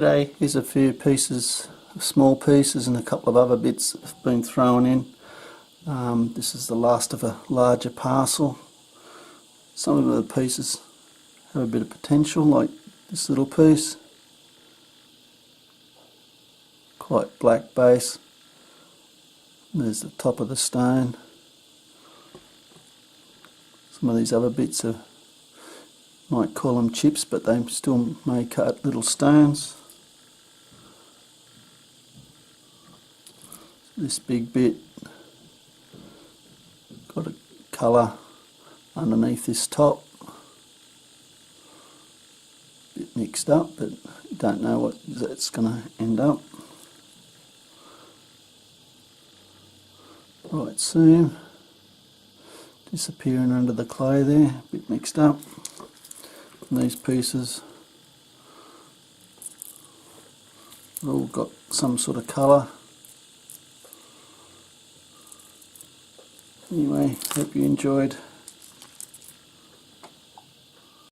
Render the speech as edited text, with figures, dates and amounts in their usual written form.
Today, here's a few pieces, small pieces, and a couple of other bits that have been thrown in. This is the last of a larger parcel. Some of the pieces have a bit of potential, like this little piece. Quite black base. There's the top of the stone. Some of these other bits are, might call them chips, but they still may cut little stones. This big bit got a colour underneath this top, a bit mixed up, but don't know what that's going to end up. Right seam disappearing under the clay there, a bit mixed up. And these pieces have all got some sort of colour. Anyway, hope you enjoyed.